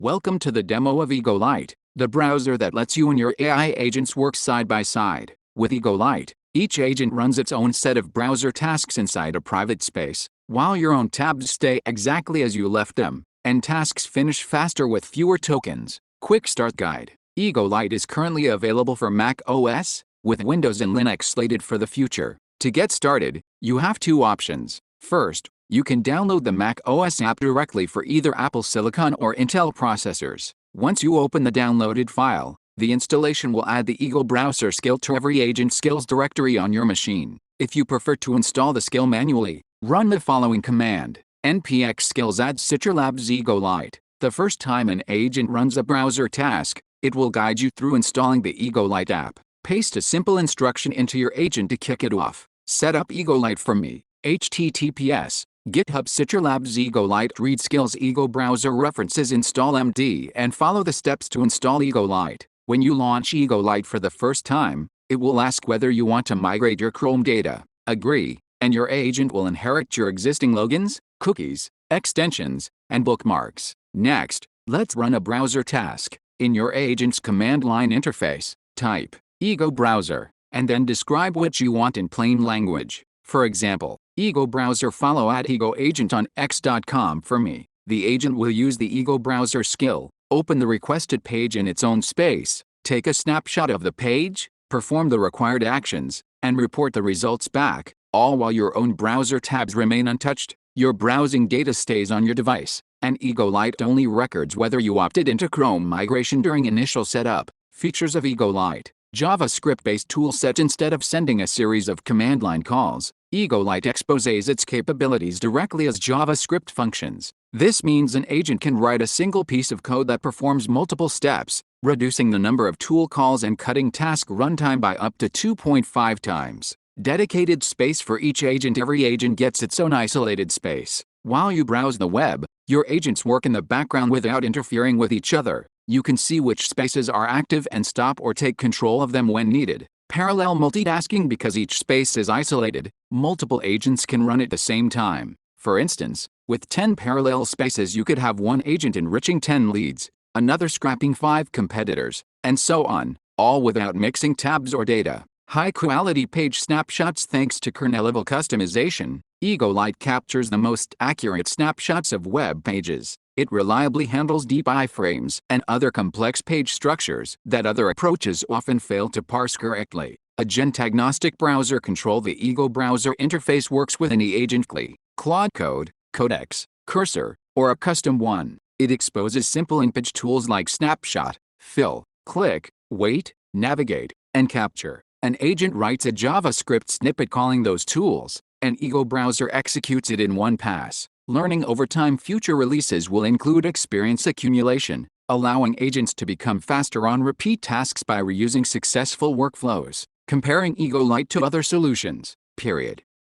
Welcome to the demo of ego-lite, the browser that lets you and your AI agents work side by side. With ego-lite, each agent runs its own set of browser tasks inside a private space, while your own tabs stay exactly as you left them, and tasks finish faster with fewer tokens. Quick Start Guide. Ego-lite is currently available for Mac OS, with Windows and Linux slated for the future. To get started, you have two options. First, you can download the Mac OS app directly for either Apple Silicon or Intel processors. Once you open the downloaded file, the installation will add the Ego browser skill to every agent skills directory on your machine. If you prefer to install the skill manually, run the following command: npx skills add citrolabs ego-lite. The first time an agent runs a browser task, it will guide you through installing the ego-lite app. Paste a simple instruction into your agent to kick it off. Set up ego-lite for me. https GitHub citrolabs ego-lite read skills ego browser references install md and follow the steps to install ego-lite. When you launch ego-lite for the first time, it will ask whether you want to migrate your Chrome data. Agree, and your agent will inherit your existing logins, cookies, extensions, and bookmarks. Next, let's run a browser task. In your agent's command line interface, type ego browser, and then describe what you want in plain language. For example, ego browser follow at ego agent on x.com for me. The agent will use the ego browser skill, open the requested page in its own space, take a snapshot of the page, perform the required actions, and report the results back, all while your own browser tabs remain untouched. Your browsing data stays on your device, and ego-lite only records whether you opted into Chrome migration during initial setup. Features of ego-lite: JavaScript-based toolset. Instead of sending a series of command line calls, ego-lite exposes its capabilities directly as JavaScript functions. This means an agent can write a single piece of code that performs multiple steps, reducing the number of tool calls and cutting task runtime by up to 2.5 times. Dedicated space for each agent. Every agent gets its own isolated space. While you browse the web, your agents work in the background without interfering with each other. You can see which spaces are active and stop or take control of them when needed. Parallel multitasking. Because each space is isolated, multiple agents can run at the same time. For instance, with 10 parallel spaces you could have one agent enriching 10 leads, another scrapping 5 competitors, and so on, all without mixing tabs or data. High-quality page snapshots. Thanks to kernel-level customization, ego-lite captures the most accurate snapshots of web pages. It reliably handles deep iframes and other complex page structures that other approaches often fail to parse correctly. Agent-agnostic browser control. The ego browser interface works with any agent CLI, Claude Code, Codex, Cursor, or a custom one. It exposes simple image tools like snapshot, fill, click, wait, navigate, and capture. An agent writes a JavaScript snippet calling those tools, and ego browser executes it in one pass. Learning over time. Future releases will include experience accumulation, allowing agents to become faster on repeat tasks by reusing successful workflows. Comparing ego-lite to other solutions.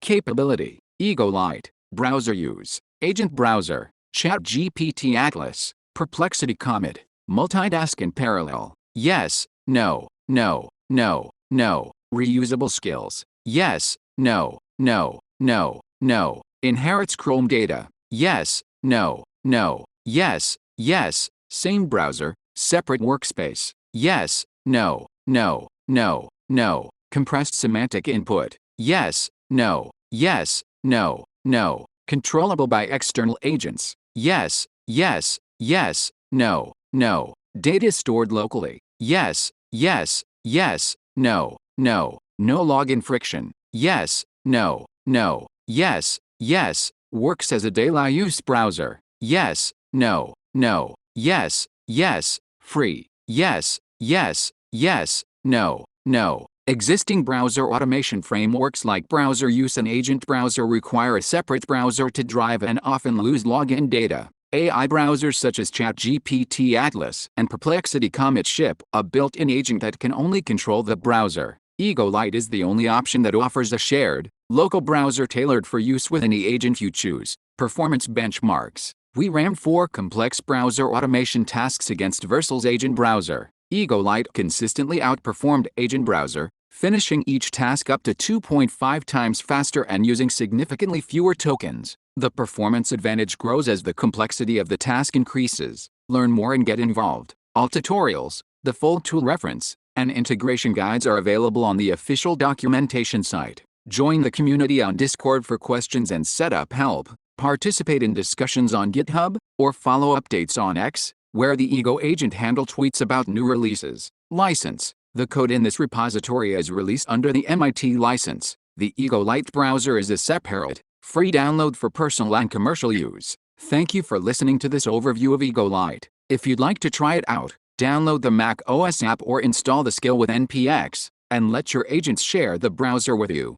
Capability: ego-lite, browser use, agent browser, ChatGPT Atlas, Perplexity Comet, multitask in parallel. Yes, no, no, no, no. Reusable skills. Yes, no, no, no, no. Inherits Chrome data. Yes, no, no, yes, yes. Same browser, separate workspace. Yes, no, no, no, no. Compressed semantic input. Yes, no, yes, no, no. Controllable by external agents. Yes, yes, yes, no, no. Data stored locally. Yes, yes, yes, no, no. No login friction. Yes, no, no, yes, yes. Works as a daily use browser. Yes, no, no, yes, yes. Free. Yes, yes, yes, no, no. Existing browser automation frameworks like Browser Use and Agent Browser require a separate browser to drive and often lose login data. AI browsers such as ChatGPT Atlas and Perplexity Comet ship a built-in agent that can only control the browser. Ego-lite is the only option that offers a shared, local browser tailored for use with any agent you choose. Performance benchmarks. We ran 4 complex browser automation tasks against Versal's agent browser. Ego-lite consistently outperformed agent browser, finishing each task up to 2.5 times faster and using significantly fewer tokens. The performance advantage grows as the complexity of the task increases. Learn more and get involved. All tutorials, the full tool reference, and integration guides are available on the official documentation site. Join the community on Discord for questions and setup help. Participate in discussions on GitHub, or follow updates on X, where the Ego Agent handle tweets about new releases. License. The code in this repository is released under the MIT license. The ego-lite browser is a separate, free download for personal and commercial use. Thank you for listening to this overview of ego-lite. If you'd like to try it out, download the Mac OS app or install the skill with NPX, and let your agents share the browser with you.